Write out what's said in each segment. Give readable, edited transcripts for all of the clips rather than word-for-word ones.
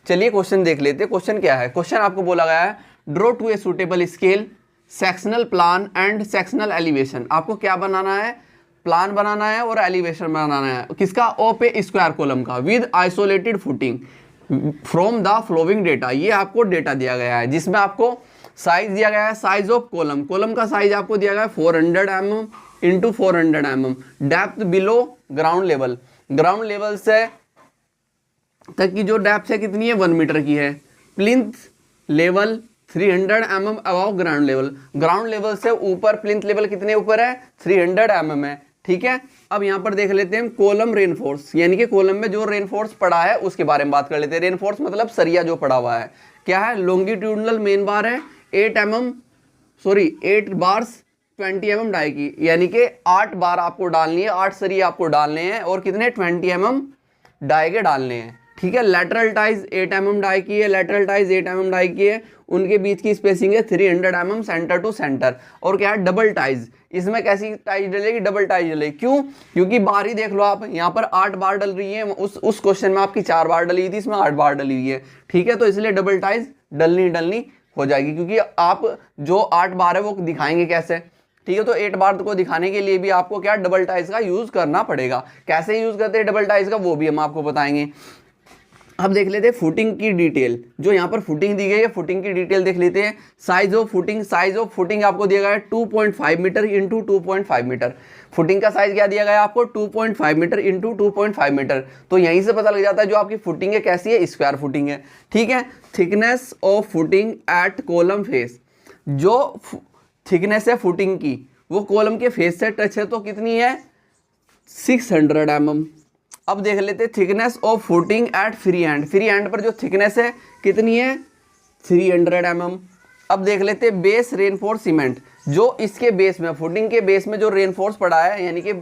चलिए क्वेश्चन देख लेते हैं। क्वेश्चन क्या है? क्वेश्चन आपको बोला गया है draw two a suitable scale sectional plan and sectional elevation. आपको क्या बनाना है? प्लान बनाना है और एलिवेशन बनाना है। किसका? ओ पे स्क्वायर कॉलम का with isolated footing from the flowing data. ये आपको डेटा दिया गया है जिसमें आपको साइज दिया गया है, साइज ऑफ कॉलम, कॉलम का साइज आपको दिया गया है 400 mm into 400 mm। Depth below ground level, ground level से तक की जो डेप्थ है कितनी है? 1 मीटर की है। Plinth level 300 mm above ground level, ground level से ऊपर प्लिंथ लेवल कितने ऊपर है? 300 mm है। ठीक है, अब यहाँ पर देख लेते हैं कॉलम रेनफोर्स, यानी कि कॉलम में जो रेनफोर्स पड़ा है उसके बारे में बात कर लेते हैं। रेनफोर्स मतलब सरिया जो पड़ा हुआ है। क्या है? लॉन्गिट्यूडनल मेन बार है 8 बार्स 20 mm डाई की, यानी कि 8 बार आपको डालनी है, 8 सरिये आपको डालने हैं और कितने? 20 mm डाई के डालने हैं। ठीक है, लेटरल टाइज 8 mm डाई की है, लेटरल टाइज 8 mm डाई की है, उनके बीच की स्पेसिंग है 300 mm सेंटर टू सेंटर। और क्या है? Double ties. इसमें कैसी टाइज डलेगी? डबल टाइज डलेगी। क्यों? क्योंकि बार ही देख लो आप, यहाँ पर 8 बार डल रही है, उस क्वेश्चन में आपकी 4 बार डली थी, इसमें 8 बार डली हुई है। ठीक है, तो इसलिए डबल टाइज डलनी हो जाएगी, क्योंकि आप जो 8 बार है वो दिखाएंगे कैसे? ठीक है, तो 8 बार को दिखाने के लिए भी आपको क्या? डबल टाइज का यूज करना पड़ेगा। कैसे यूज करते हैं डबल टाइज का वो भी हम आपको बताएंगे। अब देख लेते हैं फुटिंग की डिटेल, जो यहाँ पर फुटिंग दी गई है, फुटिंग की डिटेल देख लेते हैं। Size of footing, size of footing आपको दिया गया है 2.5 मीटर इंटू 2.5 मीटर। फुटिंग का साइज क्या दिया गया है आपको? 2.5 मीटर इंटू 2.5 मीटर। तो यहीं से पता लग जाता है जो आपकी फुटिंग है कैसी है? स्क्वायर फुटिंग है। ठीक है, thickness of footing at column face, जो थिकनेस है फुटिंग की वो कॉलम के फेस से टच है तो कितनी है? 600 mm। अब देख लेते हैं thickness of footing at free hand, free hand पर जो थिकनेस है कितनी है? 300 mm। अब देख लेते हैं बेस रेनफोर्स सीमेंट, जो इसके बेस में, फुटिंग के बेस में जो रेनफोर्स पड़ा है, यानी कि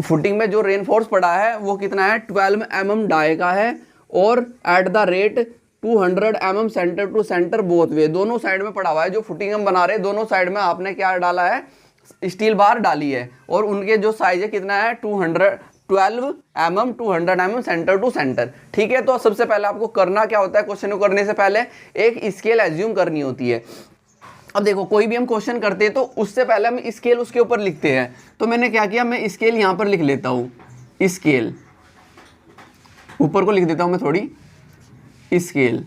फुटिंग में जो रेनफोर्स पड़ा है वो कितना है? 12 mm डाई का है और at the rate 200 mm centre to centre both way, दोनों साइड में पड़ा हुआ है। जो फुटिंग हम बना रहे हैं दोनों साइड में आपने क्या डाला है? स्टील बार डाली है और उनके जो साइज है कितना है? 12 mm 200 mm centre to centre. ठीक है, तो सबसे पहले आपको करना क्या होता है? क्वेश्चन को करने से पहले एक स्केल एज्यूम करनी होती है। अब देखो कोई भी हम क्वेश्चन करते हैं तो उससे पहले हम स्केल उसके ऊपर लिखते हैं। तो मैंने क्या किया? मैं स्केल यहाँ पर लिख लेता हूँ, स्केल ऊपर को लिख देता हूँ मैं थोड़ी, स्केल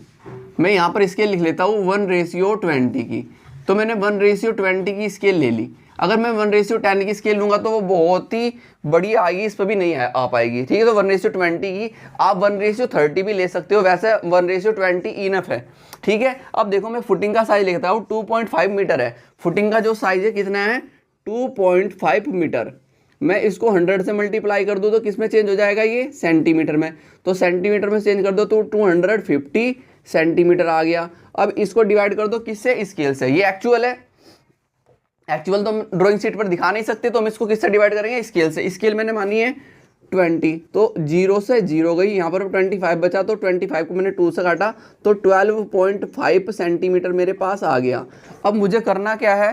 मैं यहाँ पर स्केल लिख लेता हूँ 1:20 की। तो मैंने 1:20 की स्केल ले ली। अगर मैं 1:10 की स्केल लूँगा तो वो बहुत ही बड़ी आएगी, इस पर भी नहीं आ पाएगी। ठीक है, तो 1:20 की, आप 1:30 भी ले सकते हो, वैसे 1:20 इनफ है। ठीक है, अब देखो मैं फुटिंग का साइज लिखता हूँ 2.5 मीटर है। फुटिंग का जो साइज है कितना है? 2.5 मीटर। मैं इसको 100 से मल्टीप्लाई कर दूँ तो किस में चेंज हो जाएगा? ये सेंटीमीटर में। तो सेंटीमीटर में चेंज कर दो तो 250 सेंटीमीटर आ गया। अब इसको डिवाइड कर दो किससे? स्केल से। ये एक्चुअल है, एक्चुअल तो हम ड्राइंग शीट पर दिखा नहीं सकते, तो हम इसको किससे डिवाइड करेंगे? स्केल से। स्केल मैंने मानी है 20, तो 0 से 0 गई, यहाँ पर 25 बचा, तो 25 को मैंने 2 से काटा तो 12.5 सेंटीमीटर मेरे पास आ गया। अब मुझे करना क्या है?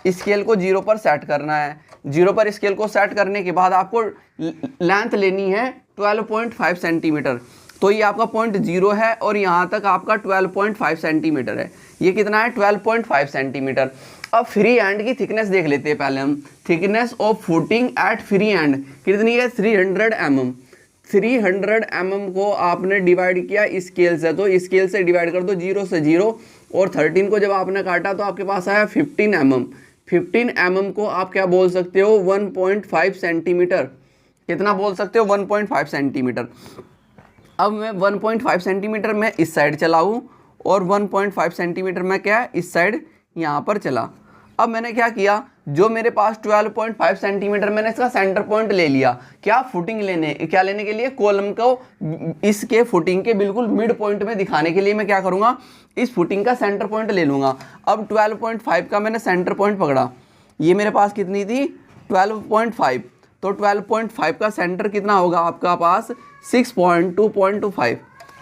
स्केल को 0 पर सेट करना है। 0 पर स्केल को सेट करने के बाद आपको लेंथ लेनी है 12.5 सेंटीमीटर। तो ये आपका पॉइंट 0 है और यहाँ तक आपका 12.5 सेंटीमीटर है। ये कितना है? 12.5 सेंटीमीटर। अब फ्री हैंड की थिकनेस देख लेते हैं पहले हम। Thickness of footing at free hand कितनी है? 300 mm। 300 mm को आपने डिवाइड किया स्केल से, तो स्केल से डिवाइड कर दो 0 से 0 और 13 को जब आपने काटा तो आपके पास आया 15 mm। 15 mm को आप क्या बोल सकते हो? 1.5 सेंटीमीटर। कितना बोल सकते हो? 1.5 सेंटीमीटर। अब मैं 1.5 सेंटीमीटर में इस साइड चलाऊँ और 1.5 सेंटीमीटर में क्या इस साइड यहाँ पर चला। अब मैंने क्या किया? जो मेरे पास 12.5 सेंटीमीटर, मैंने इसका सेंटर पॉइंट ले लिया। क्या? फुटिंग लेने, क्या लेने के लिए? कॉलम को इसके फुटिंग के बिल्कुल मिड पॉइंट में दिखाने के लिए मैं क्या करूँगा? इस फुटिंग का सेंटर पॉइंट ले लूँगा। अब 12.5 का मैंने सेंटर पॉइंट पकड़ा, ये मेरे पास कितनी थी? 12.5। तो 12.5 का सेंटर कितना होगा आपका पास? 6.2.25।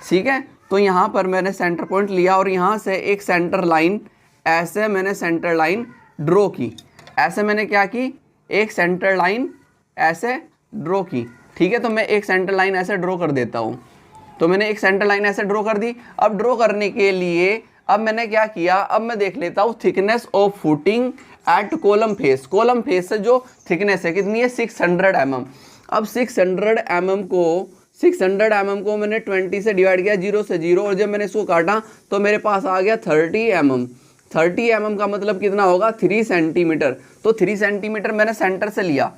ठीक है, तो यहाँ पर मैंने सेंटर पॉइंट लिया और यहाँ से एक सेंटर लाइन, ऐसे मैंने सेंटर लाइन ड्रॉ की। ऐसे मैंने क्या की? एक सेंटर लाइन ऐसे ड्रॉ की। ठीक है, तो मैं एक सेंटर लाइन ऐसे ड्रॉ कर देता हूँ। तो मैंने एक सेंटर लाइन ऐसे ड्रॉ कर दी। अब ड्रॉ करने के लिए अब मैंने क्या किया, अब मैं देख लेता हूँ thickness of footing at column face. Column face से जो थिकनेस है कितनी है, 600 mm। अब 600 mm को मैंने 20 से डिवाइड किया, 0 से 0, और जब मैंने इसको काटा तो मेरे पास आ गया 30 mm। 30 mm का मतलब कितना होगा, 3 सेंटीमीटर। तो 3 सेंटीमीटर मैंने सेंटर से लिया,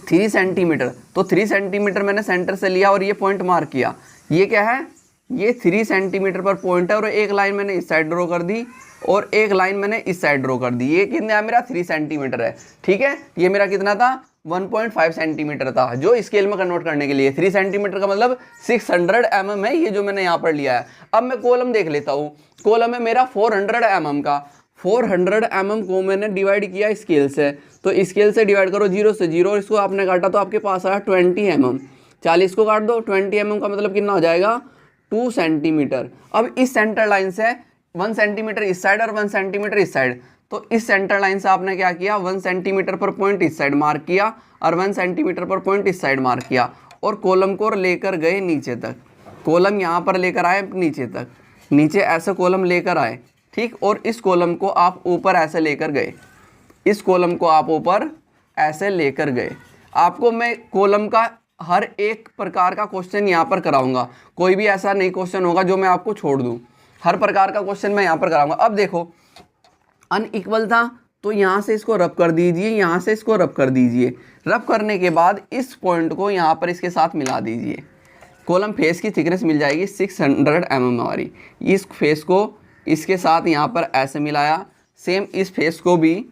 3 सेंटीमीटर, तो 3 सेंटीमीटर मैंने सेंटर से लिया और ये पॉइंट मार्क किया। ये क्या है, ये 3 सेंटीमीटर पर पॉइंट है, और एक लाइन मैंने इस साइड ड्रॉ कर दी और एक लाइन मैंने इस साइड ड्रॉ कर दी। ये कितना है मेरा, 3 सेंटीमीटर है। ठीक है, ये मेरा कितना था, 1.5 सेंटीमीटर था, जो स्केल में कन्वर्ट करने के लिए 3 सेंटीमीटर का मतलब 600 mm है, ये जो मैंने यहाँ पर लिया है। अब मैं कॉलम देख लेता हूँ, कॉलम है मेरा 400 mm का। 400 mm को मैंने डिवाइड किया स्केल से, तो स्केल से डिवाइड करो 0 से 0, और इसको आपने काटा तो आपके पास आया 20 mm। 40 को काट दो, 20 mm का मतलब कितना हो जाएगा, 2 सेंटीमीटर। अब इस सेंटर लाइन से 1 सेंटीमीटर इस साइड और 1 सेंटीमीटर इस साइड, तो इस सेंटर लाइन से आपने क्या किया, 1 सेंटीमीटर पर पॉइंट इस साइड मार्क किया और 1 सेंटीमीटर पर पॉइंट इस साइड मार्क किया, और कॉलम को लेकर गए नीचे तक। कॉलम यहाँ पर लेकर आए नीचे तक, नीचे ऐसे कॉलम लेकर आए, ठीक, और इस कॉलम को आप ऊपर ऐसे लेकर गए, इस कॉलम को आप ऊपर ऐसे लेकर गए। आपको मैं कॉलम का हर एक प्रकार का क्वेश्चन यहाँ पर कराऊंगा, कोई भी ऐसा नहीं क्वेश्चन होगा जो मैं आपको छोड़ दूँ, हर प्रकार का क्वेश्चन मैं यहाँ पर कराऊंगा। अब देखो अनइक्वल था तो यहाँ से इसको रब कर दीजिए, यहाँ से इसको रब कर दीजिए। रब करने के बाद इस पॉइंट को यहाँ पर इसके साथ मिला दीजिए, कॉलम फेस की थिकनेस मिल जाएगी 600 mm हमारी। इस फेस को इसके साथ यहाँ पर ऐसे मिलाया, सेम इस फेस को भी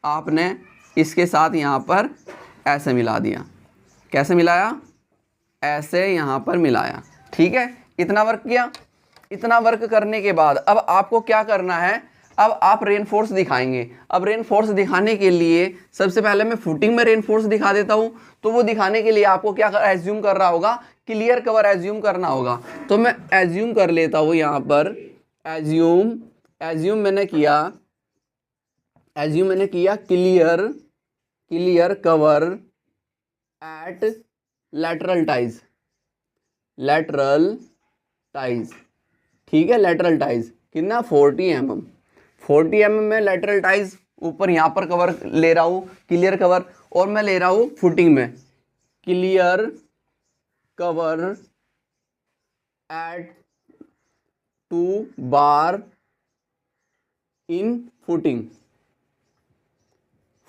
आपने इसके साथ यहाँ पर ऐसे मिला दिया। कैसे मिलाया, ऐसे यहाँ पर मिलाया। ठीक है, इतना वर्क किया। इतना वर्क करने के बाद अब आपको क्या करना है, अब आप रेनफोर्स दिखाएंगे। अब रेनफोर्स दिखाने के लिए सबसे पहले मैं फुटिंग में रेनफोर्स दिखा देता हूं, तो वो दिखाने के लिए आपको क्या एज्यूम कर रहा होगा, क्लियर कवर एज्यूम करना होगा। तो मैं एज्यूम कर लेता हूं यहाँ पर, एज्यूम मैंने किया clear cover at lateral ties. ठीक है, लैटरल टाइज कितना, 40 mm। 40 mm में लैटरल टाइज ऊपर यहाँ पर कवर ले रहा हूँ, क्लियर कवर, और मैं ले रहा हूँ फुटिंग में क्लियर कवर एट 2 बार इन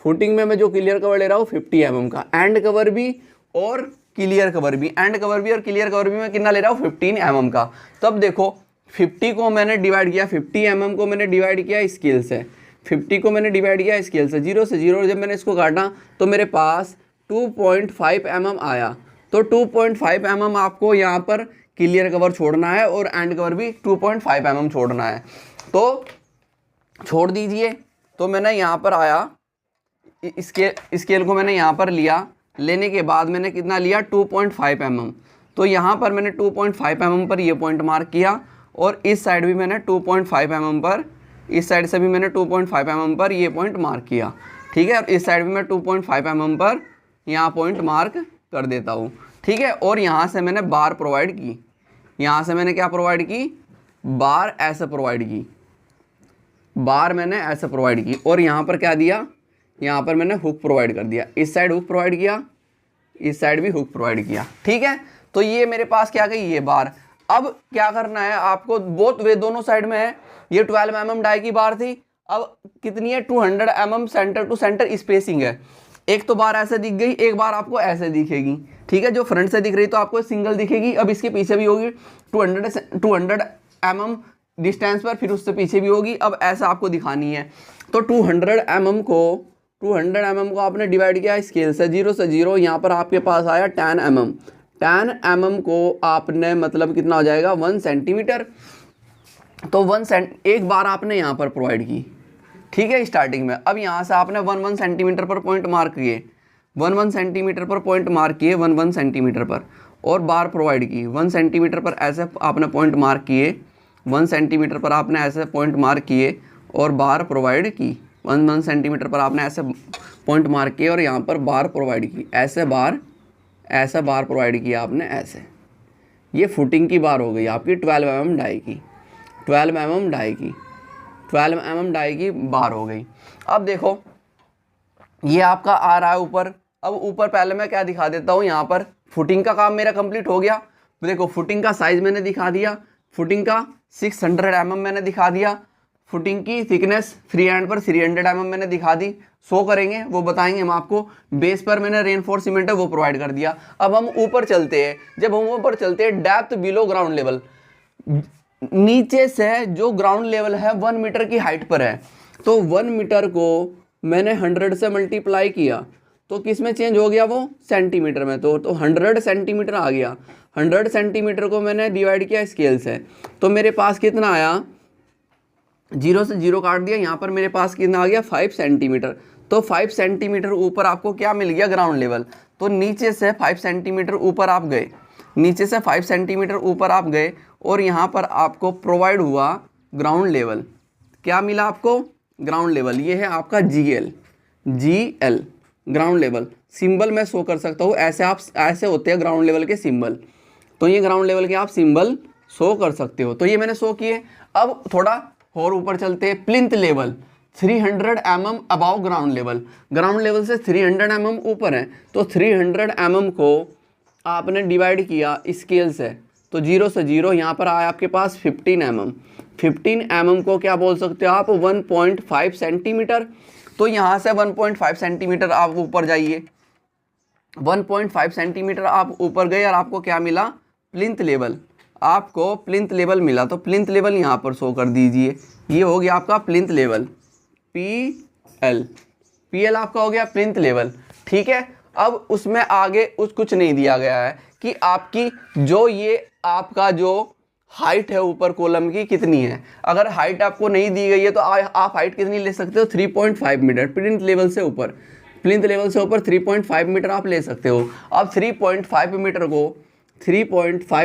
फुटिंग में मैं जो क्लियर कवर ले रहा हूँ 50 mm का, एंड कवर भी और क्लियर कवर भी, एंड कवर भी और क्लियर कवर भी मैं कितना ले रहा हूँ, 15 mm का। तब देखो 50 को मैंने डिवाइड किया, 50 mm को मैंने डिवाइड किया स्केल से, 50 को मैंने डिवाइड किया स्केल से 0 से 0, और जब मैंने इसको काटा तो मेरे पास 2.5 mm आया। तो 2.5 mm आपको यहाँ पर क्लियर कवर छोड़ना है और एंड कवर भी 2.5 mm छोड़ना है, तो छोड़ दीजिए। तो मैंने यहाँ पर आया, स्केल को मैंने यहाँ पर लिया, लेने के बाद मैंने कितना लिया, 2.5 mm। तो यहाँ पर मैंने 2.5 mm पर ये पॉइंट मार्क किया, और इस साइड भी मैंने 2.5 mm पर, इस साइड से भी मैंने 2.5 mm पर ये पॉइंट मार्क किया। ठीक है, और इस साइड भी मैं 2.5 mm पर यहाँ पॉइंट मार्क कर देता हूँ। ठीक है, और यहाँ से मैंने बार प्रोवाइड की, यहाँ से मैंने क्या प्रोवाइड की, बार ऐसे प्रोवाइड की, बार मैंने ऐसे प्रोवाइड की, और यहाँ पर क्या दिया, यहाँ पर मैंने हुक प्रोवाइड कर दिया, इस साइड हुक प्रोवाइड किया, इस साइड भी हुक प्रोवाइड किया। ठीक है, तो ये मेरे पास क्या गई, ये बार। अब क्या करना है आपको, बोथ वे दोनों साइड में है, ये 12 mm डाई की बार थी, अब कितनी है, 200 mm centre to centre spacing है। एक तो बार ऐसे दिख गई, एक बार आपको ऐसे दिखेगी। ठीक है, जो फ्रंट से दिख रही तो आपको सिंगल दिखेगी, अब इसके पीछे भी होगी 200 mm डिस्टेंस पर, फिर उससे पीछे भी होगी, अब ऐसा आपको दिखानी है। तो 200 mm को आपने डिवाइड किया स्केल से 0 से 0, यहाँ पर आपके पास आया 10 mm। 10 mm को आपने मतलब कितना हो जाएगा, 1 सेंटीमीटर। तो 1 बार आपने यहाँ पर प्रोवाइड की। ठीक है, स्टार्टिंग में। अब यहाँ से आपने 1 सेंटीमीटर पर पॉइंट मार्क किए, 1 सेंटीमीटर पर पॉइंट मार्क किए, 1 सेंटीमीटर पर, और बार प्रोवाइड की। 1 सेंटीमीटर पर ऐसे आपने पॉइंट मार्क किए, 1 सेंटीमीटर पर आपने ऐसे पॉइंट मार्क किए और बार प्रोवाइड की। 1 सेंटीमीटर पर आपने ऐसे पॉइंट मार्क किए और यहाँ पर बार प्रोवाइड की, ऐसे बार प्रोवाइड किया आपने ऐसे। ये फुटिंग की बार हो गई आपकी 12 mm डाई की, 12 mm डाई की, 12 mm डाई की बार हो गई। अब देखो ये आपका आ रहा है ऊपर। अब ऊपर पहले मैं क्या दिखा देता हूँ, यहाँ पर फुटिंग का काम मेरा कंप्लीट हो गया। देखो फुटिंग का साइज मैंने दिखा दिया, फुटिंग का 600 mm मैंने दिखा दिया, फुटिंग की थिकनेस फ्री हैंड पर 300 mm मैंने दिखा दी। शो करेंगे वो बताएंगे हम आपको। बेस पर मैंने रेनफोर्स सीमेंट है वो प्रोवाइड कर दिया। अब हम ऊपर चलते हैं। जब हम ऊपर चलते हैं, डेप्थ बिलो ग्राउंड लेवल, नीचे से जो ग्राउंड लेवल है 1 मीटर की हाइट पर है, तो 1 मीटर को मैंने 100 से मल्टीप्लाई किया तो किस में चेंज हो गया, वो सेंटीमीटर में। तो 100 सेंटीमीटर आ गया। 100 सेंटीमीटर को मैंने डिवाइड किया स्केल से, तो मेरे पास कितना आया, 0 से 0 काट दिया, यहाँ पर मेरे पास कितना आ गया 5 सेंटीमीटर। तो 5 सेंटीमीटर ऊपर आपको क्या मिल गया, ग्राउंड लेवल। तो नीचे से 5 सेंटीमीटर ऊपर आप गए, नीचे से 5 सेंटीमीटर ऊपर आप गए और यहाँ पर आपको प्रोवाइड हुआ ग्राउंड लेवल। क्या मिला आपको, ग्राउंड लेवल। ये है आपका GL ग्राउंड लेवल। सिंबल मैं शो कर सकता हूँ, ऐसे होते हैं ग्राउंड लेवल के सिंबल। तो ये ग्राउंड लेवल के आप सिंबल शो कर सकते हो। तो ये मैंने शो किए। अब थोड़ा और ऊपर चलते हैं। Plinth level 300 mm above ground level. Ground level से 300 mm ऊपर है, तो 300 mm को आपने डिवाइड किया स्केल से, तो 0 से 0 यहाँ पर आया आपके पास 15 mm। 15 mm को क्या बोल सकते हो आप, 1.5 सेंटीमीटर। तो यहाँ से 1.5 सेंटीमीटर आप ऊपर जाइए, 1.5 सेंटीमीटर आप ऊपर गए और आपको क्या मिला, प्लिंथ लेवल। आपको प्लिंथ लेवल मिला, तो प्लिंथ लेवल यहाँ पर शो कर दीजिए। ये हो गया आपका प्लिंथ लेवल, PL आपका हो गया प्लिंथ लेवल। ठीक है। अब उसमें आगे कुछ नहीं दिया गया है कि आपकी जो ये आपका जो हाइट है ऊपर कॉलम की कितनी है। अगर हाइट आपको नहीं दी गई है तो आप हाइट कितनी ले सकते हो, 3.5 मीटर। प्लिंथ लेवल से ऊपर, प्लिंथ लेवल से ऊपर 3.5 मीटर आप ले सकते हो। अब 3.5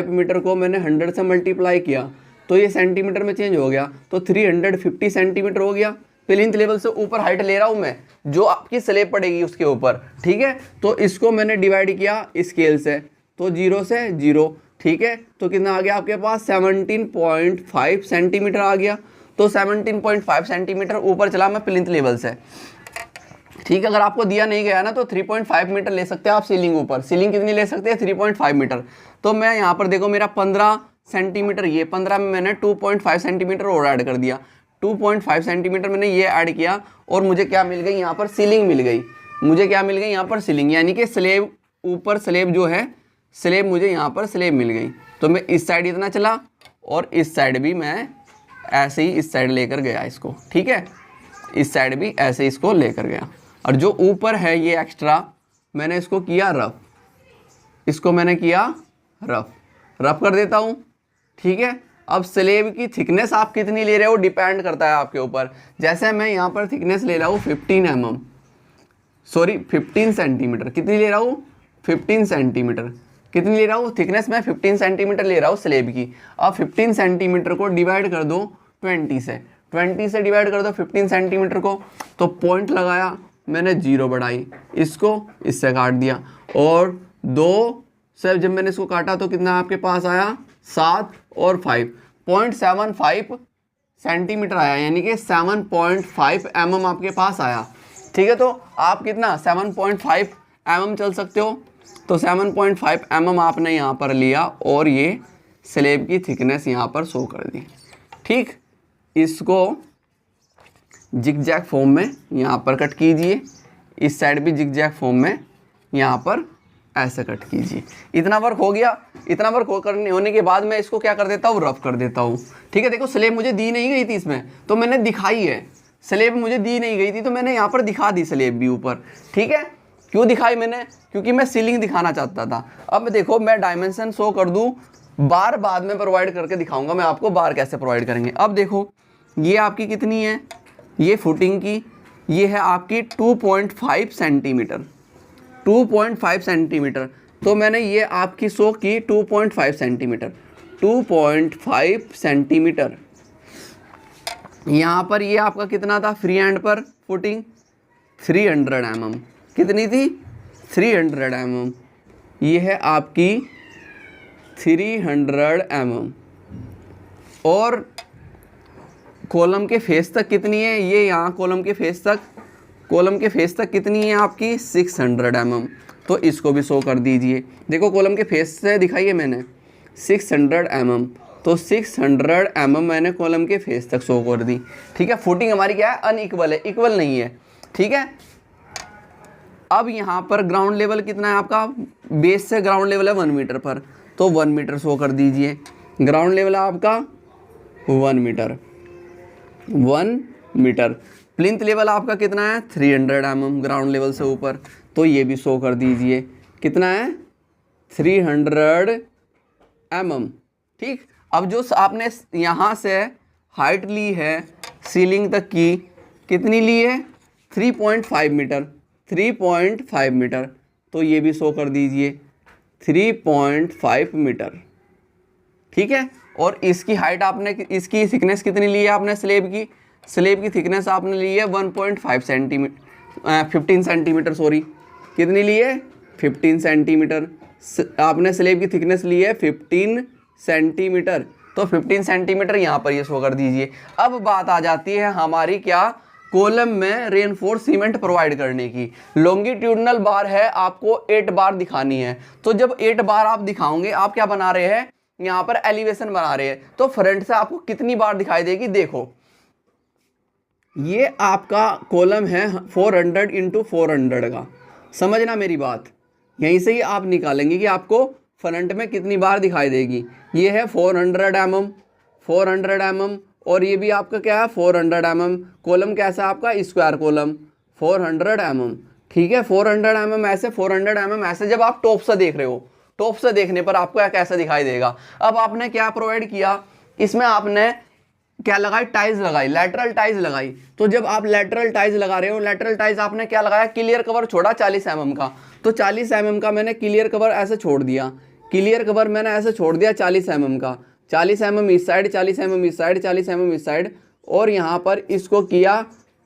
मीटर को मैंने 100 से मल्टीप्लाई किया तो ये सेंटीमीटर में चेंज हो गया, तो 350 सेंटीमीटर हो गया। प्लिंथ लेवल से ऊपर हाइट ले रहा हूँ मैं, जो आपकी स्लेब पड़ेगी उसके ऊपर। ठीक है। तो इसको मैंने डिवाइड किया स्केल से, तो 0 से 0। ठीक है। तो कितना आ गया आपके पास, 17.5 सेंटीमीटर आ गया। तो 17.5 सेंटीमीटर ऊपर चला मैं प्लिंथ लेवल से। ठीक है। अगर आपको दिया नहीं गया ना तो 3.5 मीटर ले सकते हैं आप सीलिंग ऊपर। सीलिंग कितनी ले सकते हैं, 3.5 मीटर। तो मैं यहाँ पर देखो मेरा 15 सेंटीमीटर, ये 15 में मैंने 2.5 सेंटीमीटर और ऐड कर दिया। 2.5 सेंटीमीटर मैंने ये ऐड किया और मुझे क्या मिल गई, यहाँ पर सीलिंग मिल गई। मुझे क्या मिल गई, यहाँ पर सीलिंग, यानी कि स्लेब, ऊपर स्लेब जो है, स्लेब मुझे यहाँ पर स्लेब मिल गई। तो मैं इस साइड इतना चला और इस साइड भी मैं ऐसे ही इस साइड लेकर गया इसको। ठीक है। इस साइड भी ऐसे इसको लेकर गया, और जो ऊपर है ये एक्स्ट्रा मैंने इसको किया रफ, इसको मैंने किया रफ कर देता हूँ। ठीक है। अब स्लेब की थिकनेस आप कितनी ले रहे हो डिपेंड करता है आपके ऊपर। जैसे मैं यहाँ पर थिकनेस ले रहा हूँ 15 सेंटीमीटर। कितनी ले रहा हूँ, 15 सेंटीमीटर। कितनी ले रहा हूँ थिकनेस, मैं 15 सेंटीमीटर ले रहा हूँ स्लेब की। अब 15 सेंटीमीटर को डिवाइड कर दो 20 से, 20 से डिवाइड कर दो 15 सेंटीमीटर को, तो पॉइंट लगाया मैंने, 0 बढ़ाई, इसको इससे काट दिया, और 2 से जब मैंने इसको काटा तो कितना आपके पास आया, 7 और 5.75 सेंटीमीटर आया, यानी कि 7.5 mm आपके पास आया। ठीक है। तो आप कितना 7.5 mm चल सकते हो, तो 7.5 mm आपने यहाँ पर लिया और ये स्लेब की थिकनेस यहाँ पर शो कर दी। ठीक। इसको जिगजैग फॉर्म में यहाँ पर कट कीजिए, इस साइड भी जिगजैग फॉर्म में यहाँ पर ऐसे कट कीजिए। इतना वर्क हो गया। इतना वर्क होने के बाद मैं इसको क्या कर देता हूँ, रफ कर देता हूँ। ठीक है। देखो स्लेब मुझे दी नहीं गई थी इसमें, तो मैंने दिखाई है। स्लेब मुझे दी नहीं गई थी तो मैंने यहाँ पर दिखा दी स्लेब भी ऊपर। ठीक है। क्यों दिखाई मैंने, क्योंकि मैं सीलिंग दिखाना चाहता था। अब देखो मैं डायमेंशन शो कर दूँ, बार बाद में प्रोवाइड करके दिखाऊंगा मैं आपको बार कैसे प्रोवाइड करेंगे। अब देखो ये आपकी कितनी है, ये फुटिंग की, ये है आपकी 2.5 सेंटीमीटर, 2.5 सेंटीमीटर। तो मैंने ये आपकी शो की 2.5 सेंटीमीटर, 2.5 सेंटीमीटर। यहाँ पर ये आपका कितना था फ्री हैंड पर फुटिंग, 300 mm। कितनी थी, 300 mm। ये है आपकी 300 mm और कॉलम के फेस तक कितनी है, ये यहाँ कॉलम के फेस तक कितनी है आपकी 600 mm। तो इसको भी शो कर दीजिए। देखो कॉलम के फेस से दिखाइए मैंने 600 mm, तो 600 mm मैंने कॉलम के फेस तक शो कर दी। ठीक है, फुटिंग हमारी क्या है, अनइक्वल है, इक्वल नहीं है। ठीक है, अब यहाँ पर ग्राउंड लेवल कितना है आपका, बेस से ग्राउंड लेवल है 1 मीटर पर, तो 1 मीटर शो कर दीजिए। ग्राउंड लेवल है आपका 1 मीटर, 1 मीटर। प्लिंथ लेवल आपका कितना है 300 mm ग्राउंड लेवल से ऊपर, तो ये भी शो कर दीजिए कितना है 300 mm। ठीक, अब जो आपने यहाँ से हाइट ली है सीलिंग तक की, कितनी ली है 3.5 मीटर, 3.5 मीटर, तो ये भी शो कर दीजिए 3.5 मीटर। ठीक है, और इसकी हाइट आपने, इसकी थिकनेस कितनी ली है आपने, स्लेब की थिकनेस आपने ली है 1.5 सेंटीमीटर, 15 सेंटीमीटर, सॉरी कितनी ली है 15 सेंटीमीटर। आपने स्लेब की थिकनेस ली है 15 सेंटीमीटर, तो 15 सेंटीमीटर यहाँ पर ये शो कर दीजिए। अब बात आ जाती है हमारी क्या, कॉलम में रेनफोर्स सीमेंट प्रोवाइड करने की। लॉन्गिट्यूडनल बार है, आपको 8 बार दिखानी है, तो जब 8 बार आप दिखाओगे, आप क्या बना रहे हैं यहाँ पर एलिवेशन बना रहे हैं, तो फ्रंट से आपको कितनी बार दिखाई देगी। देखो ये आपका कॉलम है 400 × 400 का, समझना मेरी बात, यहीं से ही आप निकालेंगे कि आपको फ्रंट में कितनी बार दिखाई देगी। ये है 400 mm, 400 mm, और ये भी आपका क्या है 400 mm। कॉलम कैसा है आपका, स्क्वायर कॉलम 400 mm। ठीक है, 400 mm ऐसे, 400 mm ऐसे। जब आप टॉप से देख रहे हो, टॉप से देखने पर आपको कैसा दिखाई देगा। अब आपने क्या प्रोवाइड किया, इसमें आपने क्या लगाई, टाइल्स लगाई, लेटरल टाइल्स लगाई। तो जब आप लेटरल टाइल्स लगा रहे हो, लेटरल टाइल्स आपने क्या लगाया, क्लियर कवर छोड़ा 40 mm का, तो 40 mm का मैंने क्लियर कवर ऐसे छोड़ दिया, क्लियर कवर मैंने ऐसे छोड़ दिया 40 mm का, 40 mm इस साइड, 40 mm इस साइड, 40 mm इस साइड, और यहाँ पर इसको किया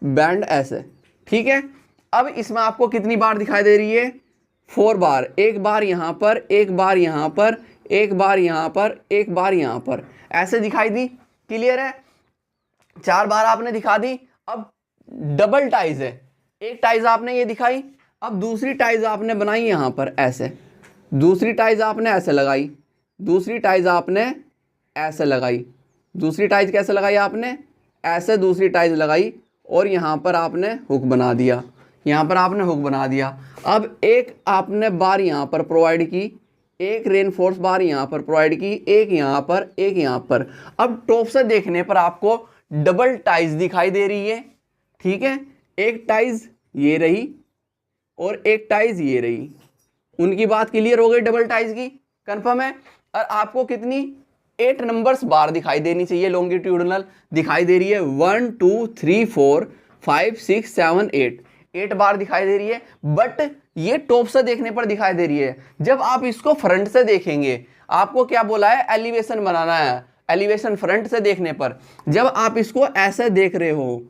बैंड ऐसे। ठीक है, अब इसमें आपको कितनी बार दिखाई दे रही है, 4 बार, एक बार यहाँ पर, एक बार यहाँ पर, एक बार यहाँ पर, एक बार यहाँ पर, ऐसे दिखाई दी। क्लियर है, 4 बार आपने दिखा दी। अब डबल टाइज है, एक टाइज आपने ये दिखाई, अब दूसरी टाइज आपने बनाई यहाँ पर ऐसे, दूसरी टाइज आपने ऐसे लगाई, दूसरी टाइज आपने ऐसे लगाई, दूसरी टाइज कैसे लगाई आपने, ऐसे दूसरी टाइज लगाई, और यहाँ पर आपने हुक बना दिया, यहाँ पर आपने हुक बना दिया। अब एक आपने बार यहाँ पर प्रोवाइड की, एक रेनफोर्स बार यहाँ पर प्रोवाइड की, एक यहाँ पर, एक यहाँ पर। अब टॉप से देखने पर आपको डबल टाइज दिखाई दे रही है। ठीक है, एक टाइज ये रही और एक टाइज ये रही, उनकी बात क्लियर हो गई, डबल टाइज की कंफर्म है। और आपको कितनी 8 नंबर्स बार दिखाई देनी चाहिए, लॉन्गिट्यूडनल दिखाई दे रही है 1 2 3 4 5 6 7 8 बार दिखाई दे रही है, बट ये टॉप से देखने पर दिखाई दे रही है। जब आप इसको फ्रंट से देखेंगे, आपको क्या बोला है, एलिवेशन बनाना है, एलिवेशन फ्रंट से देखने पर। जब आप इसको ऐसे देख रहे हो,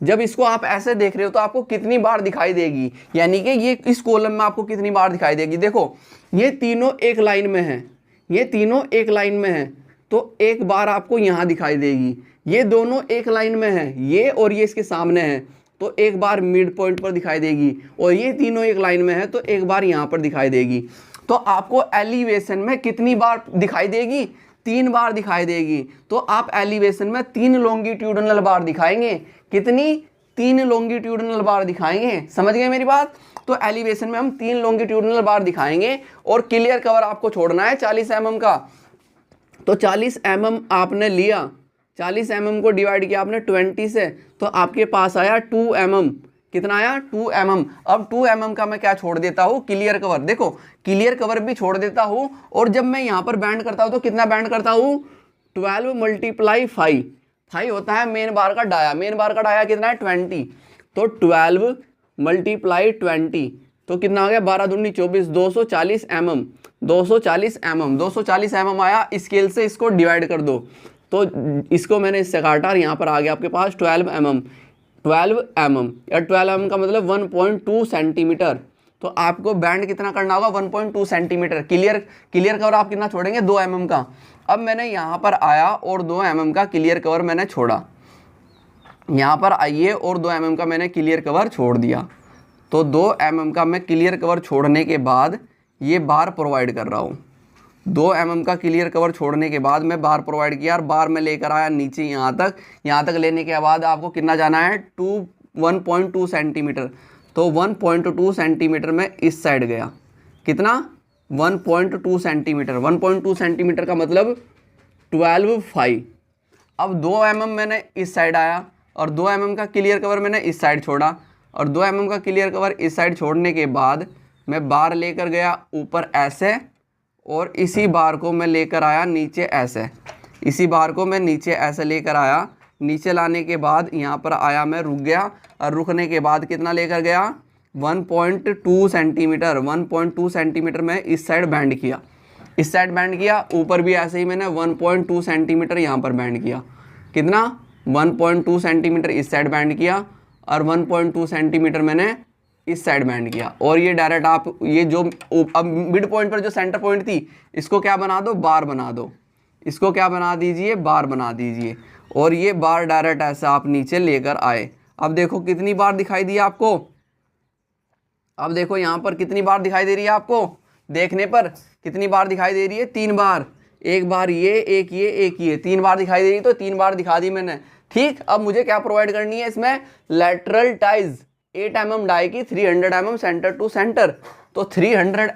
जब इसको आप ऐसे देख रहे हो, तो आपको कितनी बार दिखाई देगी, यानी कि ये इस कॉलम में आपको कितनी बार दिखाई देगी। देखो ये तीनों एक लाइन में है, ये तीनों एक लाइन में है, तो एक बार आपको यहाँ दिखाई देगी। ये दोनों एक लाइन में है, ये और ये इसके सामने है, तो एक बार मिड पॉइंट पर दिखाई देगी, और ये तीनों एक लाइन में है, तो एक बार यहाँ पर दिखाई देगी। तो आपको एलिवेशन में कितनी बार दिखाई देगी, 3 बार दिखाई देगी। तो आप एलिवेशन में 3 लॉन्गिट्यूडनल बार दिखाएंगे, कितनी, 3 लॉन्गिट्यूडनल बार दिखाएंगे। समझ गए मेरी बात। तो एलिवेशन में हम 3 लॉन्गिट्यूडनल बार दिखाएंगे, और क्लियर कवर आपको छोड़ना है 40 mm का। तो 40 mm आपने लिया, 40 mm को डिवाइड किया आपने 20 से, तो आपके पास आया 2 mm। कितना आया, 2 mm। अब 2 mm का मैं क्या छोड़ देता हूँ, क्लियर कवर। देखो क्लियर कवर भी छोड़ देता हूँ, और जब मैं यहाँ पर बैंड करता हूँ तो कितना बैंड करता हूँ, 12 × 5 होता है मेन बार का डाया। मेन बार का डाया कितना है 20, तो 12 × 20, तो कितना हो गया, 12 दूनी 24, 240 mm, 240 mm, 240 mm आया। स्केल से इसको डिवाइड कर दो, तो इसको मैंने इससे काटा, और यहाँ पर आ गया आपके पास 12 mm। 12 mm या 12 mm का मतलब 1.2 सेंटीमीटर। तो आपको बैंड कितना करना होगा 1.2 सेंटीमीटर। क्लियर कवर आप कितना छोड़ेंगे 2 mm का। अब मैंने यहाँ पर आया और 2 mm का क्लियर कवर मैंने छोड़ा, यहाँ पर आइए और 2 mm का मैंने क्लियर कवर छोड़ दिया। तो 2 mm का मैं क्लियर कवर छोड़ने के बाद ये बार प्रोवाइड कर रहा हूँ। 2 mm का क्लियर कवर छोड़ने के बाद मैं बार प्रोवाइड किया और बार में लेकर आया नीचे यहाँ तक लेने के बाद आपको कितना जाना है 1.2 सेंटीमीटर। तो 1.2 सेंटीमीटर में इस साइड गया, कितना 1.2 सेंटीमीटर। 1.2 सेंटीमीटर का मतलब 12.5। अब 2 mm मैंने इस साइड आया और 2 mm का क्लियर कवर मैंने इस साइड छोड़ा और 2 mm का क्लियर कवर इस साइड छोड़ने के बाद मैं बार लेकर गया ऊपर ऐसे और इसी बार को मैं लेकर आया नीचे ऐसे। इसी बार को मैं नीचे ऐसे लेकर आया। नीचे लाने के बाद यहाँ पर आया, मैं रुक गया और रुकने के बाद कितना लेकर गया 1.2 सेंटीमीटर। 1.2 सेंटीमीटर में इस साइड बैंड किया, इस साइड बैंड किया। ऊपर भी ऐसे ही मैंने 1.2 सेंटीमीटर यहाँ पर बैंड किया। कितना 1.2 सेंटीमीटर इस साइड बैंड किया और 1.2 सेंटीमीटर मैंने इस साइड बैंड किया। और ये डायरेक्ट आप ये जो अब मिड पॉइंट पर जो सेंटर पॉइंट थी इसको क्या बना दो, बार बना दो। इसको क्या बना दीजिए, बार बना दीजिए। और ये बार डायरेक्ट ऐसा आप नीचे लेकर आए। अब देखो कितनी बार दिखाई दी आपको, अब देखो यहाँ पर कितनी बार दिखाई दे रही है आपको, देखने पर कितनी बार दिखाई दे रही है 3 बार। एक बार ये, एक ये, एक ये, 3 बार दिखाई दे रही, तो 3 बार दिखा दी मैंने। ठीक, अब मुझे क्या प्रोवाइड करनी है इसमें, लैटरल टाइज 8 mm डाई की 300 mm सेंटर टू सेंटर। तो 300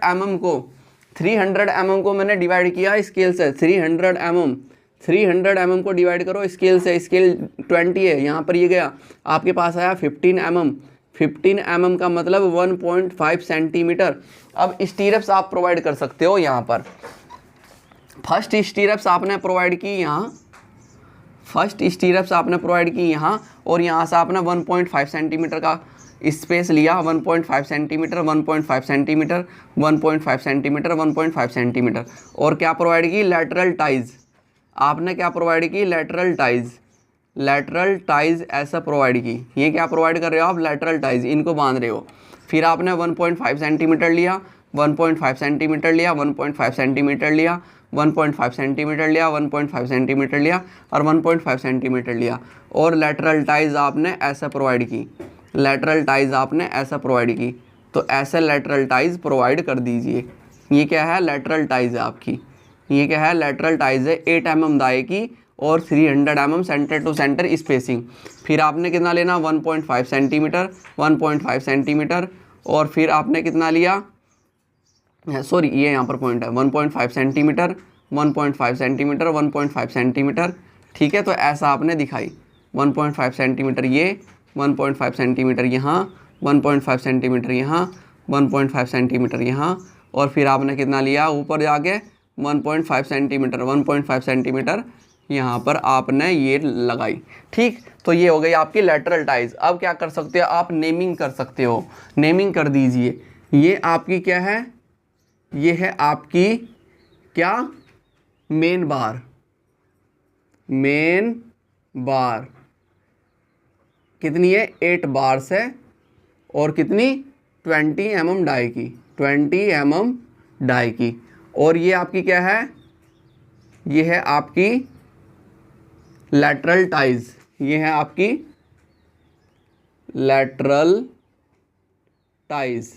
mm को मैंने डिवाइड किया स्केल से। 300 mm को डिवाइड करो स्केल से, स्केल 20 है, यहाँ पर ये गया आपके पास आया 15 mm। 15 mm का मतलब 1.5 सेंटीमीटर। अब स्टीरप्स आप प्रोवाइड कर सकते हो यहाँ पर। फर्स्ट स्टीरप्स आपने प्रोवाइड की यहाँ, फर्स्ट स्टीरप्स आपने प्रोवाइड की यहाँ, और यहाँ से आपने 1.5 सेंटीमीटर का स्पेस लिया। 1.5 सेंटीमीटर, 1.5 सेंटीमीटर, 1.5 सेंटीमीटर, 1.5 सेंटीमीटर। और क्या प्रोवाइड की, लैटरल टाइज। आपने क्या प्रोवाइड की, लैटरल टाइज। लैटरल टाइज ऐसा प्रोवाइड की। ये क्या प्रोवाइड कर रहे हो आप, लैटरल टाइज, इनको बांध रहे हो। फिर आपने 1.5 सेंटीमीटर लिया, 1.5 सेंटीमीटर लिया, 1.5 सेंटीमीटर लिया, 1.5 सेंटीमीटर लिया, 1.5 सेंटीमीटर लिया और 1.5 सेंटीमीटर लिया। और लैटरल टाइज आपने ऐसा प्रोवाइड की, लैटरल टाइज आपने ऐसा प्रोवाइड की। तो ऐसे लैटरल टाइज प्रोवाइड कर दीजिए। ये क्या है, लैटरल टाइज है आपकी। ये क्या है, लैटरल टाइज है 8 mm दाएं की और 300 mm centre to centre spacing. फिर आपने कितना लेना, 1.5 सेंटीमीटर, 1.5 सेंटीमीटर। और फिर आपने कितना लिया, सॉरी ये यहाँ पर पॉइंट है, 1.5 सेंटीमीटर, 1.5 सेंटीमीटर, 1.5 सेंटीमीटर। ठीक है, तो ऐसा आपने दिखाई 1.5 सेंटीमीटर ये, 1.5 सेंटीमीटर यहाँ, 1.5 सेंटीमीटर यहाँ, 1.5 सेंटीमीटर यहाँ। और फिर आपने कितना लिया ऊपर जाके 1.5 सेंटीमीटर, 1.5 सेंटीमीटर यहाँ पर आपने ये लगाई। ठीक, तो ये हो गई आपकी लैटरल टाइज। अब क्या कर सकते हो आप, नेमिंग कर सकते हो। नेमिंग कर दीजिए। ये आपकी क्या है, ये है आपकी क्या, मेन बार। मेन बार कितनी है, 8 बार्स है और कितनी 20 mm डाई की, 20 mm डाई की। और ये आपकी क्या है, ये है आपकी लैटरल टाइज। ये है आपकी लैटरल टाइज।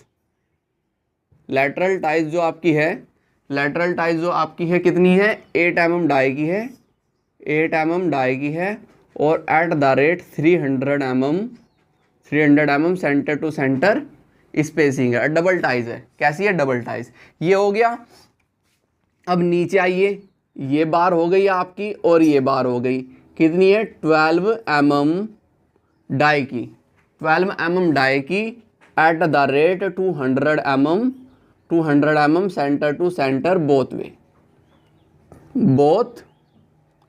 लैटरल टाइज जो आपकी है, लैटरल टाइज जो आपकी है कितनी है, 8 mm डाई की है, 8 mm डाई की है। और at the rate 300 mm centre to centre spacing है, डबल टाइज है। कैसी है, डबल टाइज। ये हो गया। अब नीचे आइए, ये बार हो गई आपकी और ये बार हो गई, कितनी है 12 mm डाई की, 12 mm डाई की at the rate 200 mm centre to centre both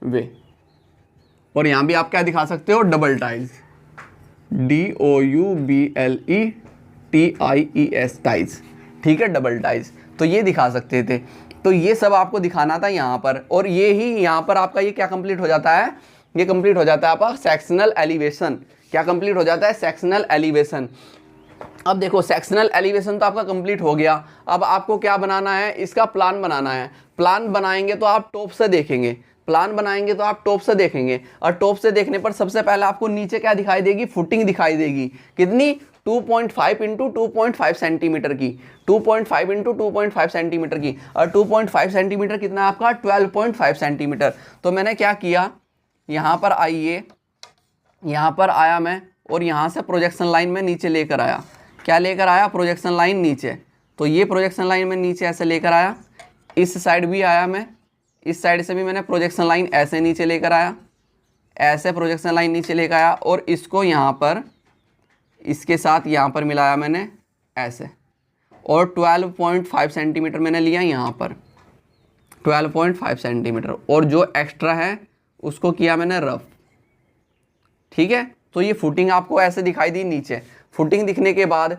way. और यहाँ भी आप क्या दिखा सकते हो, डबल टाइज, DOUBLETIES टाइज। ठीक है, डबल टाइज। तो ये दिखा सकते थे। तो ये सब आपको दिखाना था यहाँ पर। और ये ही यहाँ पर आपका ये क्या कंप्लीट हो जाता है, ये कंप्लीट हो जाता है आपका सेक्शनल एलिवेशन। क्या कंप्लीट हो जाता है, सेक्शनल एलिवेशन। अब देखो सेक्शनल एलिवेशन तो आपका कंप्लीट हो गया। अब आपको क्या बनाना है, इसका प्लान बनाना है। प्लान बनाएंगे तो आप टॉप से देखेंगे, प्लान बनाएंगे तो आप टॉप से देखेंगे, और टॉप से देखने पर सबसे पहले आपको नीचे क्या दिखाई देगी, फुटिंग दिखाई देगी। कितनी, 2.5 इंटू 2.5 सेंटीमीटर की, 2.5 इंटू 2.5 सेंटीमीटर की। और 2.5 सेंटीमीटर कितना है आपका, 12.5 सेंटीमीटर। तो मैंने क्या किया, यहाँ पर आइए, यहाँ पर आया मैं, और यहाँ से प्रोजेक्शन लाइन में नीचे लेकर आया। क्या लेकर आया, प्रोजेक्शन लाइन नीचे। तो ये प्रोजेक्शन लाइन में नीचे ऐसे लेकर आया, इस साइड भी आया मैं, इस साइड से भी मैंने प्रोजेक्शन लाइन ऐसे नीचे लेकर आया, ऐसे प्रोजेक्शन लाइन नीचे लेकर आया, और इसको यहाँ पर इसके साथ यहाँ पर मिलाया मैंने ऐसे, और 12.5 सेंटीमीटर मैंने लिया यहाँ पर, 12.5 सेंटीमीटर, और जो एक्स्ट्रा है उसको किया मैंने रफ। ठीक है, तो ये फुटिंग आपको ऐसे दिखाई दी नीचे। फुटिंग दिखने के बाद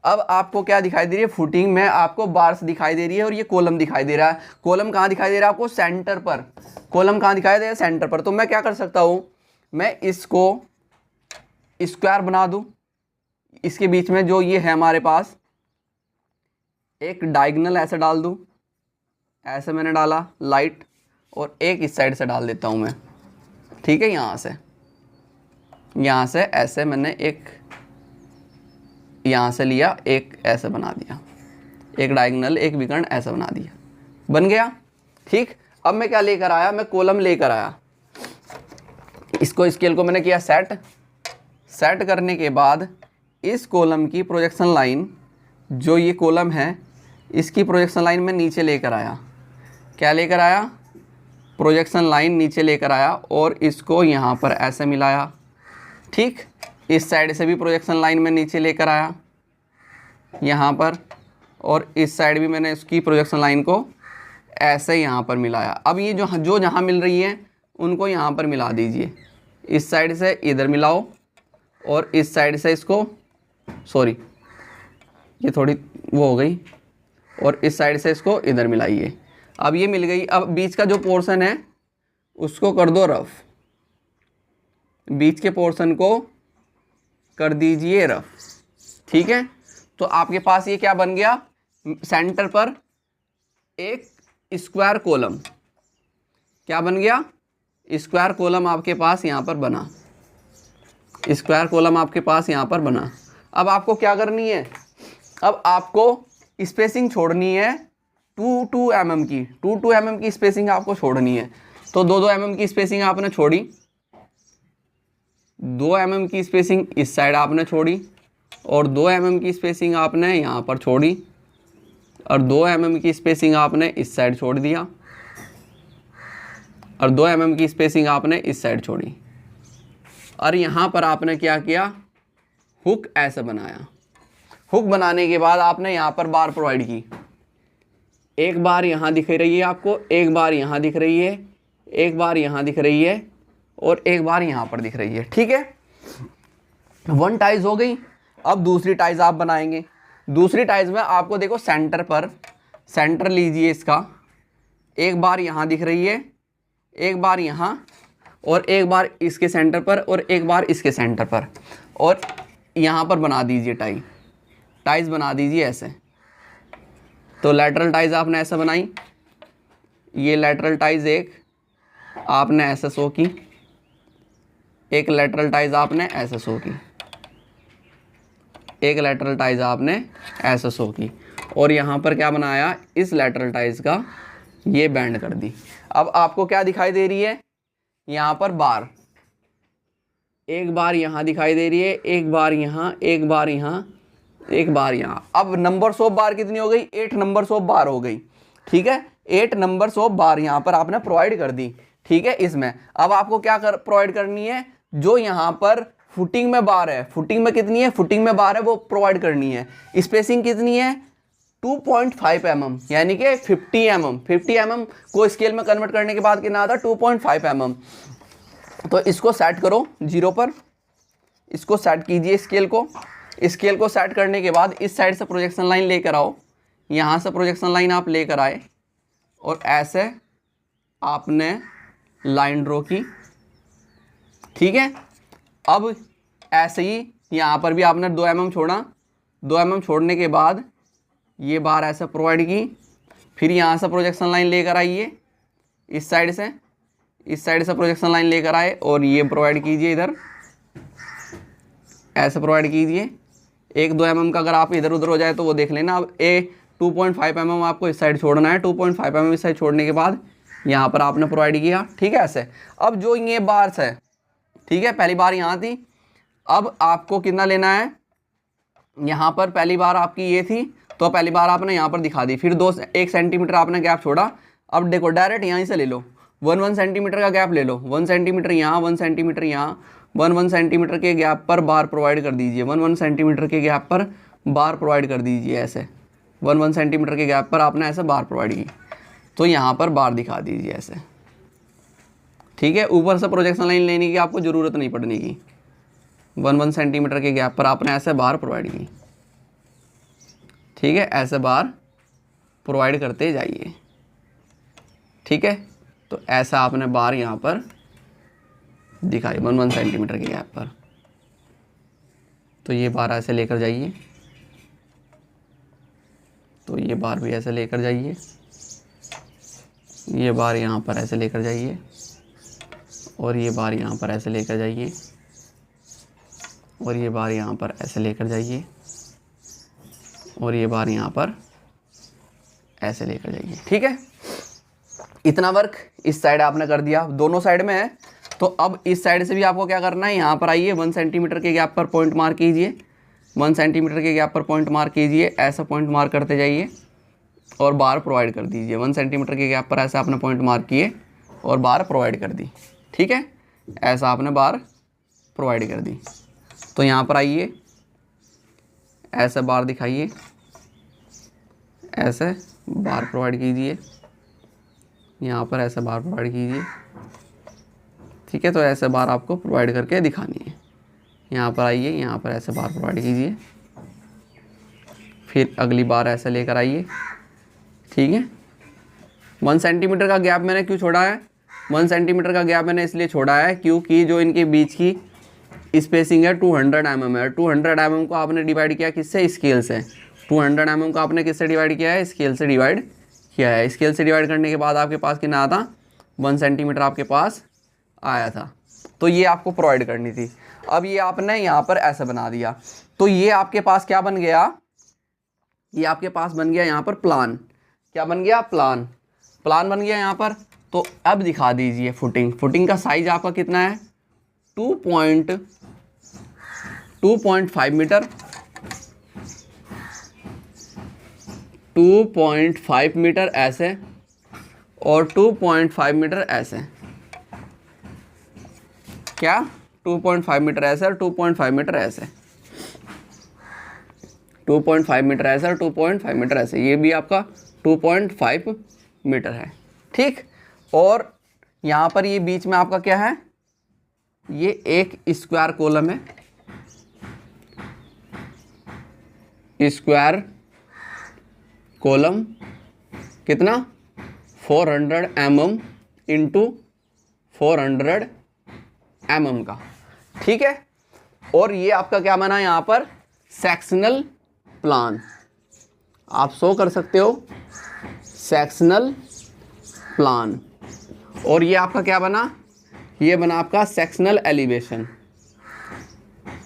अब आपको क्या दिखाई दे रही है, फुटिंग में आपको बार्स दिखाई दे रही है, और ये कॉलम दिखाई दे रहा है। कॉलम कहाँ दिखाई दे रहा है आपको, सेंटर पर। कॉलम कहाँ दिखाई दे रहा है, सेंटर पर। तो मैं क्या कर सकता हूँ, मैं इसको स्क्वायर बना दूँ, इसके बीच में जो ये है हमारे पास एक डायगोनल ऐसे डाल दूँ, ऐसे मैंने डाला लाइट, और एक इस साइड से डाल देता हूँ मैं। ठीक है, यहाँ से ऐसे मैंने एक यहाँ से लिया, एक ऐसे बना दिया, एक डायगोनल एक विकर्ण ऐसा बना दिया, बन गया। ठीक, अब मैं क्या लेकर आया, मैं कॉलम लेकर आया, इसको स्केल को मैंने किया सेट करने के बाद इस कॉलम की प्रोजेक्शन लाइन, जो ये कॉलम है इसकी प्रोजेक्शन लाइन में नीचे लेकर आया। क्या लेकर आया, प्रोजेक्शन लाइन नीचे लेकर आया, और इसको यहाँ पर ऐसे मिलाया। ठीक, इस साइड से भी प्रोजेक्शन लाइन में नीचे लेकर आया यहाँ पर, और इस साइड भी मैंने इसकी प्रोजेक्शन लाइन को ऐसे यहाँ पर मिलाया। अब ये जो जहाँ मिल रही है उनको यहाँ पर मिला दीजिए, इस साइड से इधर मिलाओ, और इस साइड से इसको, सॉरी ये थोड़ी वो हो गई, और इस साइड से इसको इधर मिलाइए। अब ये मिल गई। अब बीच का जो पोर्शन है उसको कर दो रफ, बीच के पोर्शन को कर दीजिए रफ। ठीक है, तो आपके पास ये क्या बन गया, सेंटर पर एक स्क्वायर कॉलम। क्या बन गया, स्क्वायर कॉलम आपके पास यहाँ पर बना, स्क्वायर कॉलम आपके पास यहाँ पर बना। अब आपको क्या करनी है, अब आपको स्पेसिंग छोड़नी है 2 mm की, 2 mm की स्पेसिंग आपको छोड़नी है। तो 2 mm की स्पेसिंग आपने छोड़ी, 2 mm की स्पेसिंग इस साइड आपने छोड़ी, और 2 mm की स्पेसिंग आपने यहाँ पर छोड़ी, और 2 mm की स्पेसिंग आपने इस साइड छोड़ दिया, और 2 mm की स्पेसिंग आपने इस साइड छोड़ी। और यहाँ पर आपने क्या किया, हुक ऐसे बनाया। हुक बनाने के बाद आपने यहाँ पर बार प्रोवाइड की, एक बार यहाँ दिख रही है आपको, एक बार यहाँ दिख रही है, एक बार यहाँ दिख रही है, और एक बार यहाँ पर दिख रही है। ठीक है, 1 टाइज हो गई। अब दूसरी टाइज आप बनाएंगे। दूसरी टाइज में आपको देखो सेंटर पर, सेंटर लीजिए इसका, एक बार यहाँ दिख रही है, एक बार यहाँ, और एक बार इसके सेंटर पर, और एक बार इसके सेंटर पर, और यहाँ पर बना दीजिए टाइज बना दीजिए ऐसे। तो लेटरल टाइज आपने ऐसे बनाई, ये लेटरल टाइज एक आपने ऐसे शो की, एक लेटरल टाइज आपने ऐसे शो की, एक लेटरल टाइज आपने ऐसे शो की, और यहाँ पर क्या बनाया, इस लेटरल टाइज का ये बैंड कर दी। अब आपको क्या दिखाई दे रही है, यहाँ पर बार, एक बार यहाँ दिखाई दे रही है, एक बार यहाँ, एक बार यहाँ, एक बार यहाँ। अब नंबर्स ऑफ बार कितनी हो गई, 8 नंबर्स ऑफ बार हो गई। ठीक है, 8 नंबर्स ऑफ बार यहाँ पर आपने प्रोवाइड कर दी। ठीक है, इसमें अब आपको क्या प्रोवाइड करनी है, जो यहाँ पर फुटिंग में बार है, फुटिंग में कितनी है, फुटिंग में बार है वो प्रोवाइड करनी है। स्पेसिंग कितनी है, 2.5 mm, यानी कि 50 mm। 50 mm को स्केल में कन्वर्ट करने के बाद कितना आता, 2.5 mm। तो इसको सेट करो 0 पर, इसको सेट कीजिए स्केल को। स्केल को सेट करने के बाद इस साइड से प्रोजेक्शन लाइन लेकर आओ, यहाँ से प्रोजेक्शन लाइन आप लेकर आए, और ऐसे आपने लाइन ड्रॉ की। ठीक है, अब ऐसे ही यहाँ पर भी आपने 2 mm छोड़ा, 2 mm छोड़ने के बाद ये बार ऐसे प्रोवाइड की, फिर यहाँ से प्रोजेक्शन लाइन लेकर आइए, इस साइड से प्रोजेक्शन लाइन लेकर आए और ये प्रोवाइड कीजिए, इधर ऐसे प्रोवाइड कीजिए। 1-2 mm का अगर आप इधर उधर हो जाए तो वो देख लेना। अब 2.5 mm आपको इस साइड छोड़ना है, 2.5 mm इस साइड छोड़ने के बाद यहाँ पर आपने प्रोवाइड किया, ठीक है ऐसे। अब जो ये बार्स है, ठीक है, पहली बार यहाँ थी, अब आपको कितना लेना है, यहाँ पर पहली बार आपकी ये थी तो पहली बार आपने यहाँ पर दिखा दी, फिर 1 सेंटीमीटर आपने गैप छोड़ा। अब देखो डायरेक्ट यहीं से ले लो, 1 सेंटीमीटर का गैप ले लो, 1 सेंटीमीटर यहाँ, 1 सेंटीमीटर यहाँ, 1 सेंटीमीटर के गैप पर बार प्रोवाइड कर दीजिए, 1 सेंटीमीटर के गैप पर बार प्रोवाइड कर दीजिए ऐसे, 1 सेंटीमीटर के गैप पर आपने ऐसे बार प्रोवाइड की, तो यहाँ पर बार दिखा दीजिए ऐसे, ठीक है। ऊपर से प्रोजेक्शन लाइन लेने की आपको ज़रूरत नहीं पड़ने की, 1 सेंटीमीटर के गैप पर आपने ऐसे बार प्रोवाइड की, ठीक है, ऐसे बार प्रोवाइड करते जाइए, ठीक है। तो ऐसा आपने बार यहाँ पर दिखाई 1 सेंटीमीटर के गैप पर, तो ये बार ऐसे लेकर जाइए, तो ये बार भी ऐसे लेकर जाइए, ये बार यहाँ पर ऐसे लेकर जाइए और ये बार यहाँ पर ऐसे लेकर जाइए और ये बार यहाँ पर ऐसे लेकर जाइए और ये बार यहाँ पर ऐसे लेकर जाइए, ठीक है। इतना वर्क इस साइड आपने कर दिया, दोनों साइड में है। तो अब इस साइड से भी आपको क्या करना है, यहाँ पर आइए, 1 सेंटीमीटर के गैप पर पॉइंट मार्क कीजिए, 1 सेंटीमीटर के गैप पर पॉइंट मार्क कीजिए, ऐसा पॉइंट मार्क करते जाइए और बार प्रोवाइड कर दीजिए। 1 सेंटीमीटर के गैप पर ऐसा आपने पॉइंट मार्क किए और बार प्रोवाइड कर दी, ठीक है, ऐसा आपने बार प्रोवाइड कर दी। तो यहाँ पर आइए, ऐसे बार दिखाइए, ऐसे बार प्रोवाइड कीजिए, यहाँ पर ऐसे बार प्रोवाइड कीजिए, ठीक है। तो ऐसे बार आपको प्रोवाइड करके दिखानी है। यहाँ पर आइए, यहाँ पर ऐसे बार प्रोवाइड कीजिए, फिर अगली बार ऐसे लेकर आइए, ठीक है। 1 सेंटीमीटर का गैप मैंने क्यों छोड़ा है, 1 सेंटीमीटर का गैप मैंने इसलिए छोड़ा है क्योंकि जो इनके बीच की स्पेसिंग है 200 mm है। 200 mm को आपने डिवाइड किया किससे, स्केल से। 200 mm को आपने किससे डिवाइड किया है, स्केल से डिवाइड किया है। स्केल से डिवाइड करने के बाद आपके पास कितना आता, 1 सेंटीमीटर आपके पास आया था। तो ये आपको प्रोवाइड करनी थी। अब ये आपने यहाँ पर ऐसे बना दिया, तो ये आपके पास क्या बन गया, ये आपके पास बन गया यहाँ पर प्लान। क्या बन गया, प्लान बन गया यहाँ पर। तो अब दिखा दीजिए फुटिंग का साइज आपका कितना है, 2.5 मीटर, 2.5 मीटर ऐसे और 2.5 मीटर ऐसे। क्या, 2.5 मीटर ऐसे और 2.5 मीटर ऐसे, 2.5 मीटर ऐसे और 2.5 मीटर ऐसे। ये भी आपका 2.5 मीटर है, ठीक। और यहाँ पर ये बीच में आपका क्या है, ये एक स्क्वायर कॉलम है, स्क्वायर कॉलम कितना, 400 mm इंटू 400 mm का, ठीक है। और ये आपका क्या बना यहाँ पर, सेक्शनल प्लान। आप शो कर सकते हो सेक्शनल प्लान। और ये आपका क्या बना, ये बना आपका सेक्शनल एलिवेशन,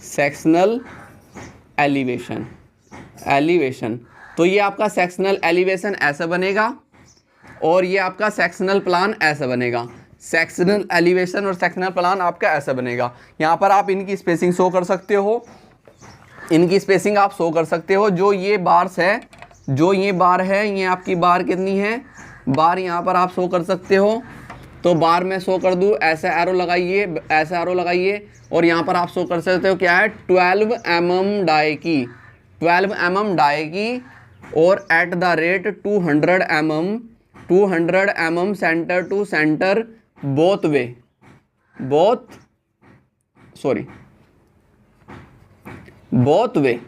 सेक्शनल एलिवेशन। तो ये आपका सेक्शनल एलिवेशन ऐसा बनेगा और ये आपका सेक्शनल प्लान ऐसा बनेगा। सेक्शनल एलिवेशन और सेक्शनल प्लान आपका ऐसा बनेगा। यहाँ पर आप इनकी स्पेसिंग शो कर सकते हो, इनकी स्पेसिंग आप शो कर सकते हो। जो ये बार्स है, जो ये बार है, ये आपकी बार कितनी है, बार यहाँ पर आप शो कर सकते हो। तो बार में शो कर दूँ, ऐसे एरो लगाइए, ऐसे एरो लगाइए और यहाँ पर आप शो कर सकते हो क्या है, 12 mm डाई की, 12 mm डाई की और at the rate 200 mm centre to centre both way,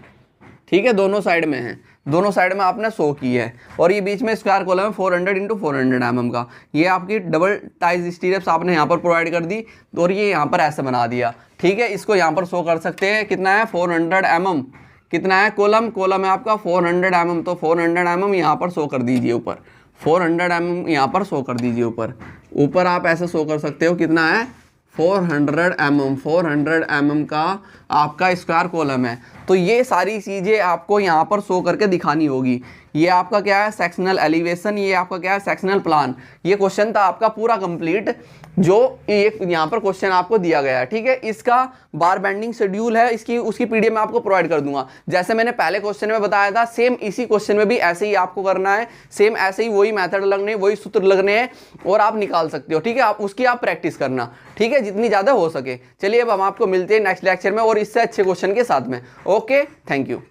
ठीक है, दोनों साइड में है, दोनों साइड में आपने शो की है। और ये बीच में स्क्वायर कॉलम है 400 इंटू 400 mm का। ये आपकी डबल टाइज स्टीरिप्स आपने यहाँ पर प्रोवाइड कर दी और ये यहाँ पर ऐसे बना दिया, ठीक है। इसको यहाँ पर शो कर सकते हैं, कितना है, 400 mm, कितना है कॉलम, कॉलम है आपका 400 mm, तो 400 mm यहाँ पर शो कर दीजिए ऊपर, 400 mm यहाँ पर शो कर दीजिए ऊपर, ऊपर आप ऐसे शो कर सकते हो कितना है 400 mm, 400 mm का आपका स्क्वायर कॉलम है। तो ये सारी चीज़ें आपको यहाँ पर शो करके दिखानी होगी। ये आपका क्या है सेक्शनल एलिवेशन, ये आपका क्या है सेक्शनल प्लान। ये क्वेश्चन था आपका पूरा कंप्लीट जो एक यहाँ पर क्वेश्चन आपको दिया गया है, ठीक है। इसका बार बेंडिंग शेड्यूल है, इसकी उसकी पीडीएफ मैं आपको प्रोवाइड कर दूंगा। जैसे मैंने पहले क्वेश्चन में बताया था, सेम इसी क्वेश्चन में भी ऐसे ही आपको करना है, सेम ऐसे ही वही मेथड लगने, वही सूत्र लगने हैं और आप निकाल सकते हो, ठीक है। आप उसकी आप प्रैक्टिस करना, ठीक है, जितनी ज़्यादा हो सके। चलिए अब हम आपको मिलते हैं नेक्स्ट लेक्चर में और इससे अच्छे क्वेश्चन के साथ में। Okay, thank you.